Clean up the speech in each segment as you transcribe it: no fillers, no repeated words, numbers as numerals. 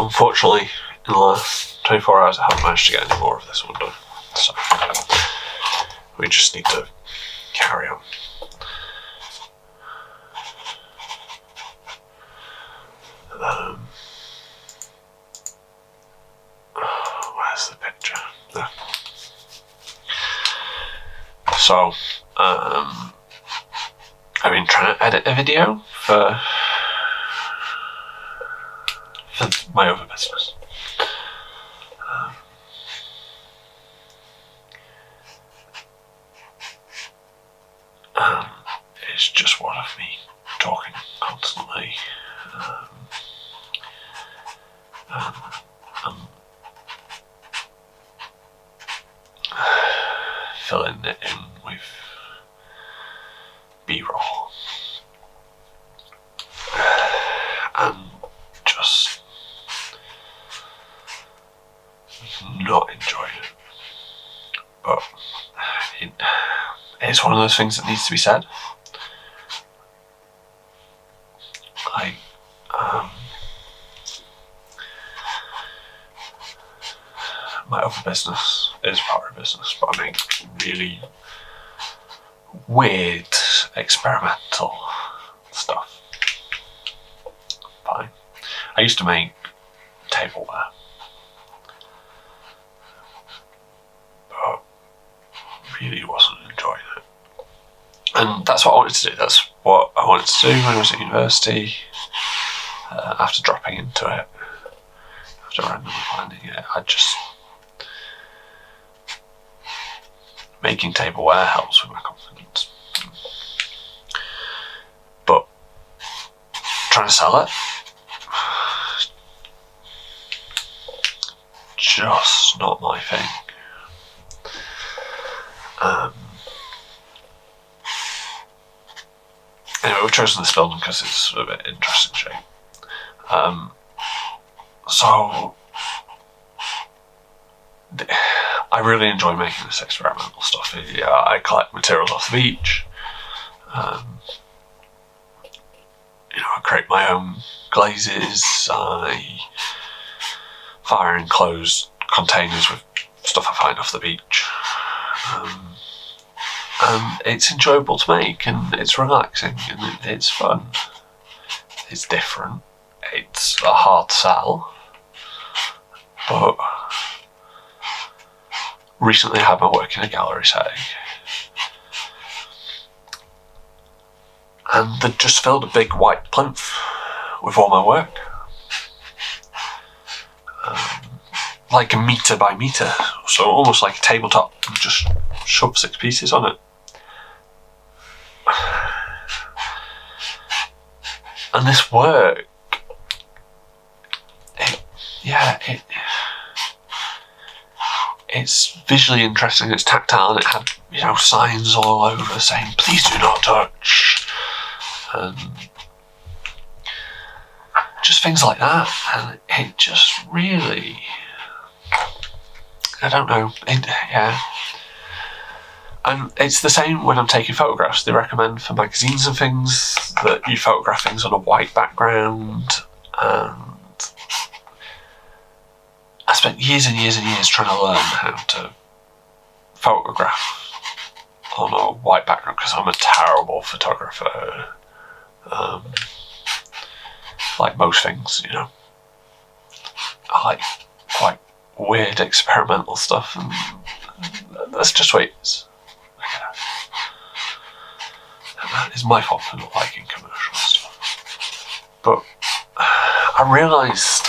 unfortunately, in the last 24 hours, I haven't managed to get any more of this one done. So we just need to carry on. Where's the picture? There. So, I've been trying to edit a video for my other business. It's just one of me talking constantly. Filling it in with B-roll and just not enjoying it. But it's one of those things that needs to be said. Like, my other business is power business, but I make really weird experimental stuff. Fine. I used to make tableware, but really wasn't enjoying it. And that's what I wanted to do. That's what I wanted to do when I was at university. After dropping into it, after randomly finding it, I just... making tableware helps with my confidence. But trying to sell it, just not my thing. Anyway, we've chosen this building because it's a bit interesting shape. So I really enjoy making this experimental stuff. I collect materials off the beach. I create my own glazes. I fire enclosed containers with stuff I find off the beach. And it's enjoyable to make, and it's relaxing, and it's fun. It's different. It's a hard sell, but recently I had my work in a gallery setting, and they just filled a big white plinth with all my work, like a metre by metre, so almost like a tabletop, and just shove 6 pieces on it. And this work, it's visually interesting, it's tactile, and it had, signs all over saying, "Please do not touch," and just things like that. And it just really, I don't know, And it's the same when I'm taking photographs. They recommend for magazines and things that you photograph things on a white background, and I spent years and years and years trying to learn how to photograph on a white background because I'm a terrible photographer. Like most things, I like quite weird experimental stuff, and that's just what it is. It's my fault for not liking commercial stuff. But I realised,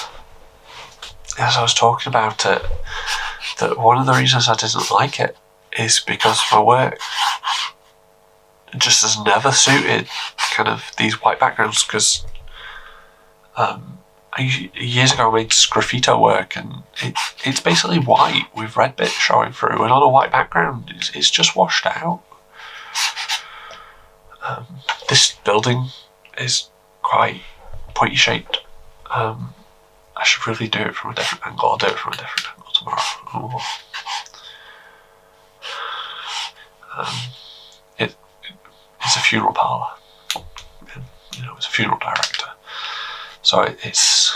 as I was talking about it, that one of the reasons I didn't like it is because my work just has never suited kind of these white backgrounds, because years ago I made graffito work, and it's basically white with red bits showing through, and on a white background it's just washed out. This building is quite pointy shaped. I should really do it from a different angle. I'll do it from a different angle tomorrow. It's a funeral parlour. It's a funeral director. So it's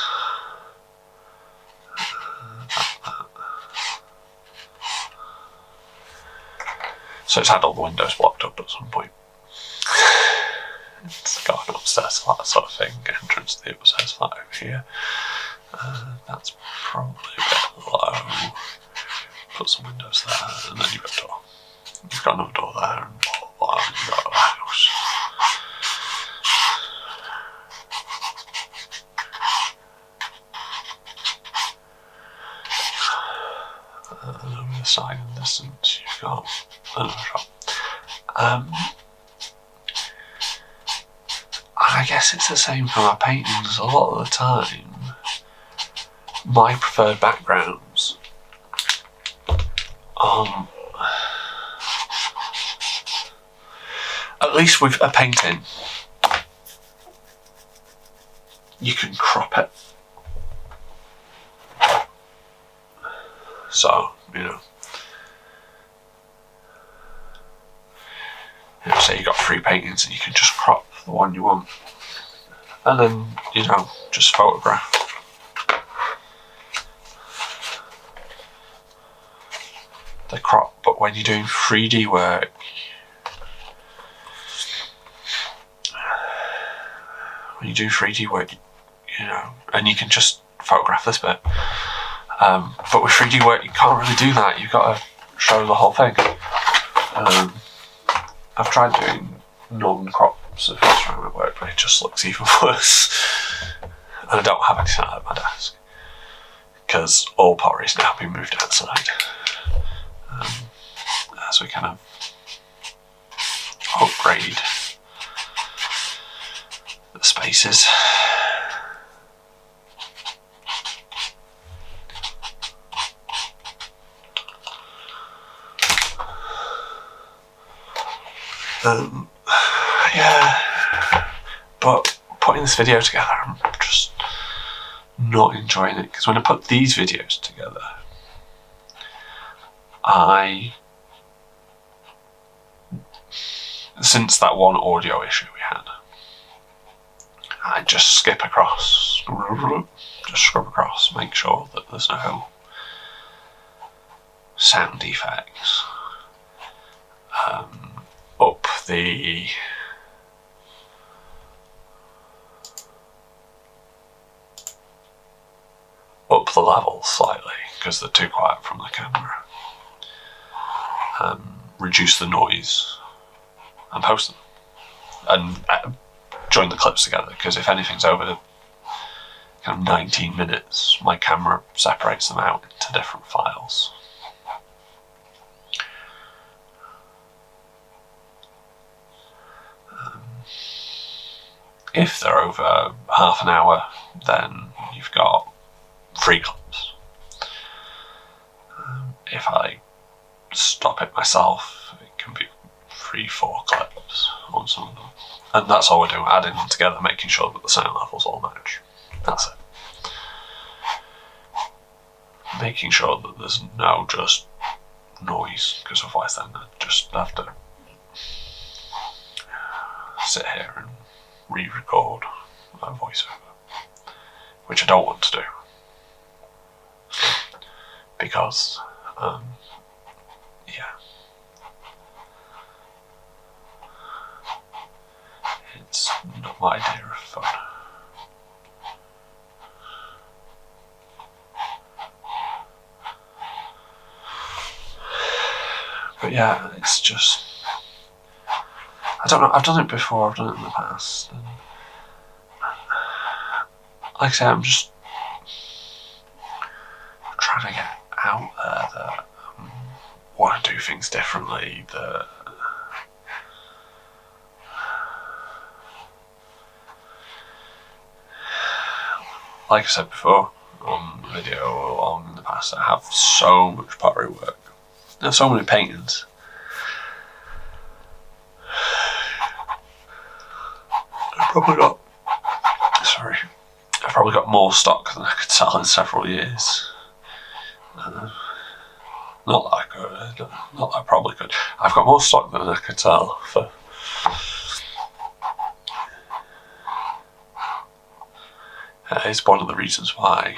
So it's had all the windows blocked up at some point. It's got an upstairs flat sort of thing, entrance to the upstairs flat over here. That's probably a bit low. Put some windows there, and then you've got a door. You've got another door there, and blah, blah, blah, and you've got a house. And over the side in the distance, you've got another shop. I guess it's the same for my paintings. A lot of the time, my preferred backgrounds at least with a painting, you can crop it. So, say you got 3 paintings and you can just crop the one you want. And then, just photograph. The crop, but when you're doing 3D work, and you can just photograph this bit. But with 3D work, you can't really do that. You've got to show the whole thing. I've tried doing non-crops of ceramic work, but it just looks even worse. And I don't have anything at my desk because all pottery's now been moved outside. As we kind of upgrade the spaces. Yeah, but putting this video together, I'm just not enjoying it, because when I put these videos together, since that one audio issue we had, I just scrub across, make sure that there's no sound effects. Up the level slightly, because they're too quiet from the camera. Reduce the noise and post them, and join the clips together, because if anything's over kind of 19 minutes, my camera separates them out into different files. If they're over half an hour, then you've got 3 clips. If I stop it myself, it can be 3-4 clips on some of them. And that's all we're doing, adding them together, making sure that the sound levels all match. That's it. Making sure that there's no just noise, because otherwise then I just have to sit here and re-record a voiceover, which I don't want to do, because it's not my idea of fun. But yeah, it's just, I don't know, I've done it before, I've done it in the past, and like I say, I'm just trying to get out there that I want to do things differently, that like I said before on the video or in the past, I have so much pottery work. I have so many paintings. I've probably got more stock than I could sell in several years. Not that I could, not that I probably could. I've got more stock than I could sell for. It's one of the reasons why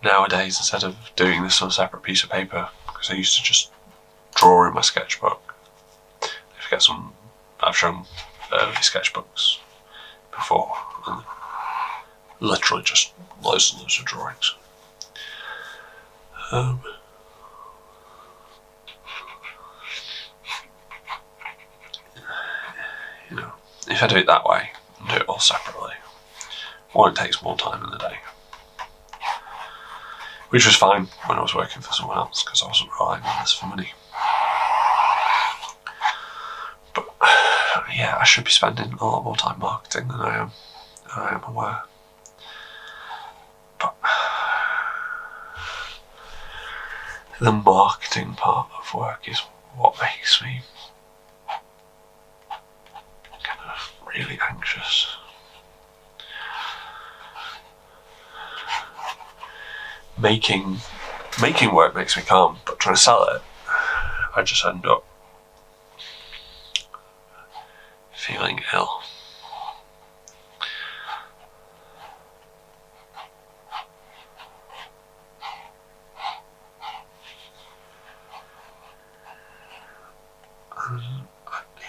nowadays, instead of doing this on a separate piece of paper, because I used to just draw in my sketchbook get some. I've shown early sketchbooks before, and literally just loads and loads of drawings. You know, if I do it that way and do it all separately, one, it takes more time in the day, which was fine when I was working for someone else because I wasn't relying on this for money. But yeah, I should be spending a lot more time marketing than I am aware. But the marketing part of work is what makes me kind of really anxious. Making work makes me calm, but trying to sell it, I just end up feeling ill.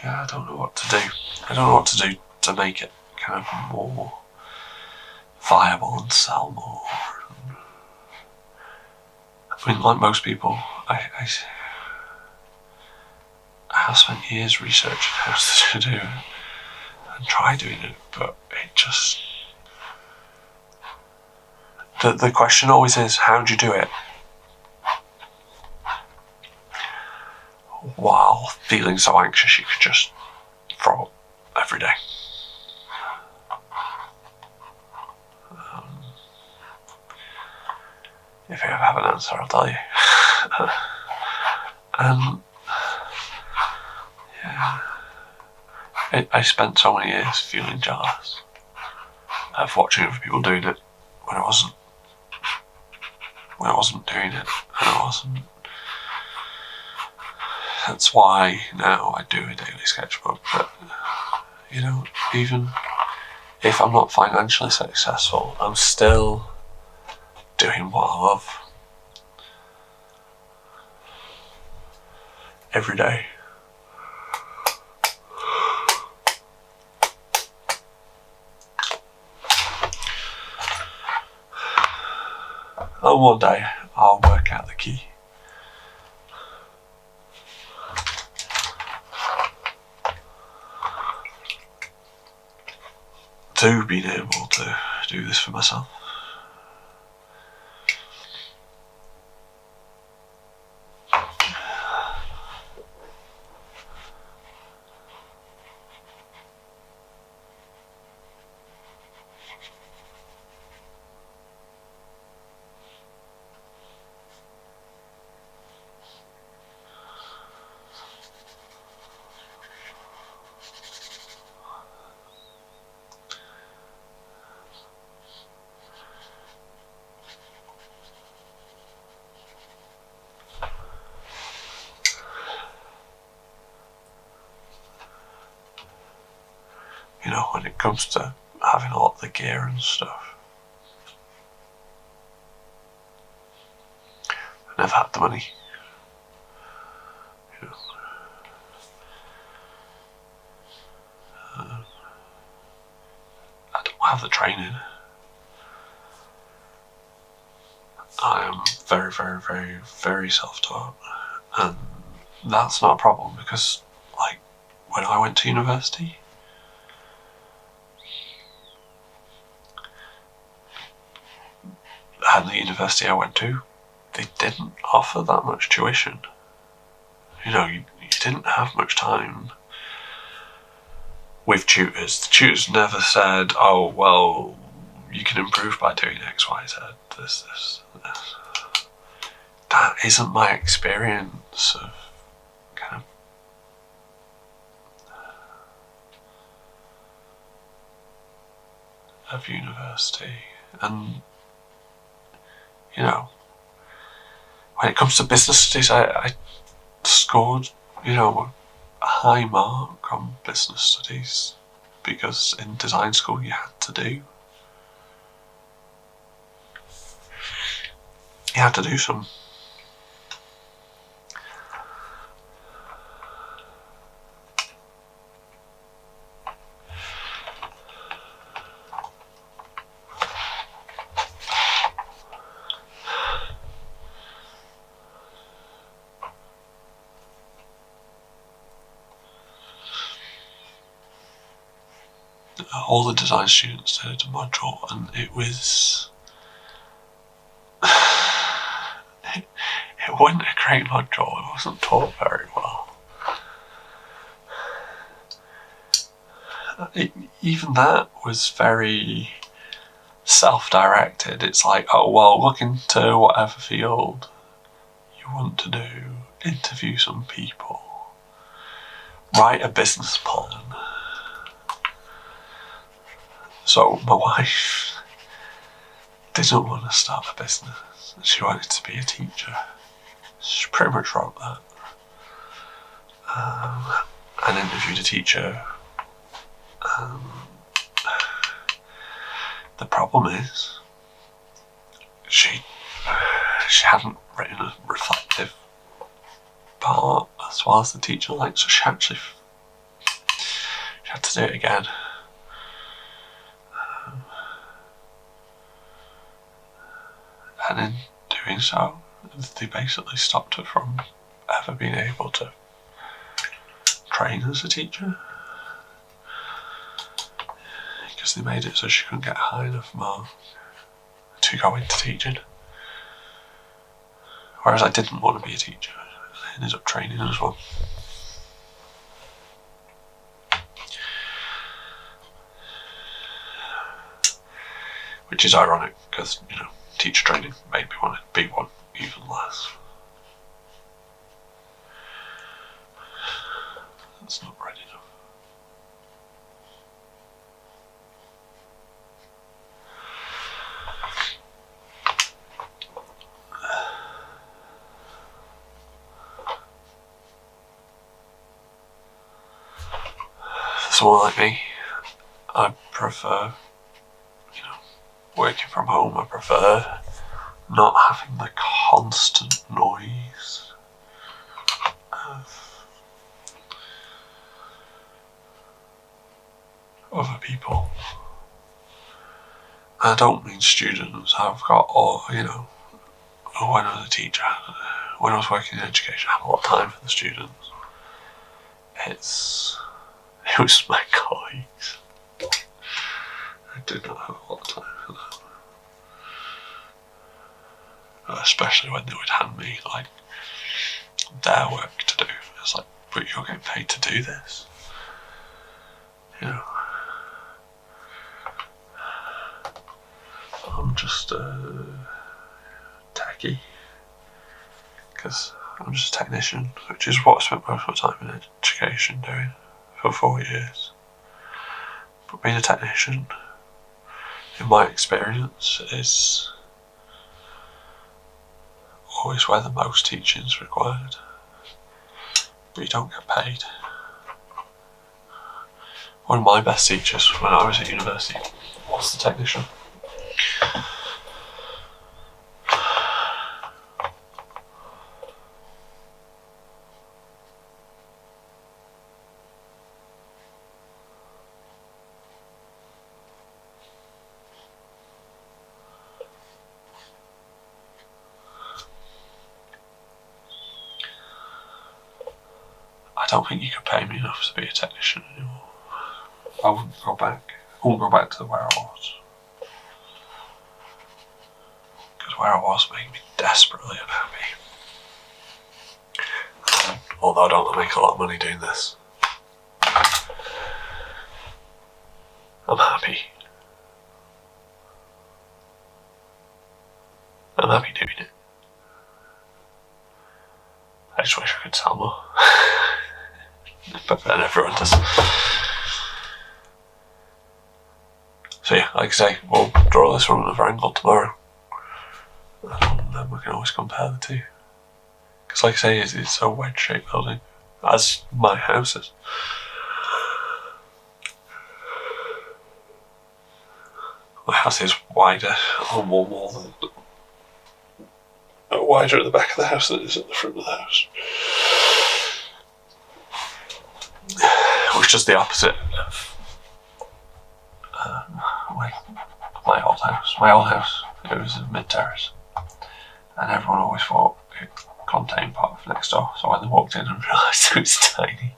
Yeah, I don't know what to do. I don't know what to do to make it kind of more viable and sell more. I mean, like most people, I have spent years researching how to do it and try doing it, but it just... The question always is, how do you do it while feeling so anxious you could just throw up every day? If I ever have an answer, I'll tell you. Yeah, I spent so many years feeling jealous of watching other people doing it when I wasn't doing it, and I wasn't. That's why now I do a daily sketchbook. But you know, even if I'm not financially successful, I'm still doing what I love every day. And one day I'll work out the key. To being able to do this for myself. You know, when it comes to having a lot of the gear and stuff, I never had the money. You know, I don't have the training. I am very, very, very, very self-taught, and that's not a problem because, like, when I went to university, at the university I went to, they didn't offer that much tuition. You know, you didn't have much time with tutors. The tutors never said, oh, well, you can improve by doing X, Y, Z, this. That isn't my experience of kind of university. And you know, when it comes to business studies, I scored, you know, a high mark on business studies because in design school you had to do some all the design students did a module, and it was it wasn't a great module. It wasn't taught very well. Even that was very self-directed. It's like, oh well, look into whatever field you want to do, interview some people, write a business plan. So my wife didn't want to start a business. She wanted to be a teacher. She pretty much wrote that. And interviewed a teacher. The problem is, she hadn't written a reflective part as well as the teacher liked, so she had to do it again. And in doing so, they basically stopped her from ever being able to train as a teacher, because they made it so she couldn't get a high enough mark to go into teaching. Whereas I didn't want to be a teacher. I ended up training as well. Which is ironic, because, you know, teacher training made me want to be one even less. That's not right enough. For someone like me, I prefer, you know, working from home. I prefer not having the constant noise of other people. I don't mean students. I've got all, you know, when I was a teacher, when I was working in education, I had a lot of time for the students. It was my colleagues. I did not have a lot of time for that. Especially when they would hand me, like, their work to do. It's like, but you're getting paid to do this. You know. I'm just a techie. Because I'm just a technician, which is what I spent most of my time in education doing for 4 years. But being a technician, in my experience, is always where the most teaching is required, but you don't get paid. One of my best teachers when I was at university was the technician. I don't think you could pay me enough to be a technician anymore. I wouldn't go back. I wouldn't go back to where I was. Because where I was made me desperately unhappy. And although I don't make a lot of money doing this, I'm happy. I'm happy doing it. I just wish I could sell more. But then everyone does. So yeah, like I say, we'll draw this from another angle tomorrow. And then we can always compare the two. Because like I say, it's a wedge-shaped building, as my house is. My house is wider on one wall than wider at the back of the house than it is at the front of the house. Which is the opposite of my old house. My old house, it was a mid-terrace, and everyone always thought it contained part of next door, so when they walked in and realised it was tiny.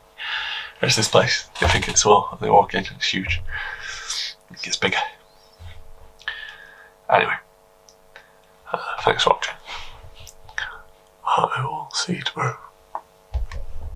There's this place, they think it's small, and they walk in, it's huge. It gets bigger. Anyway, thanks for watching. I will see you tomorrow.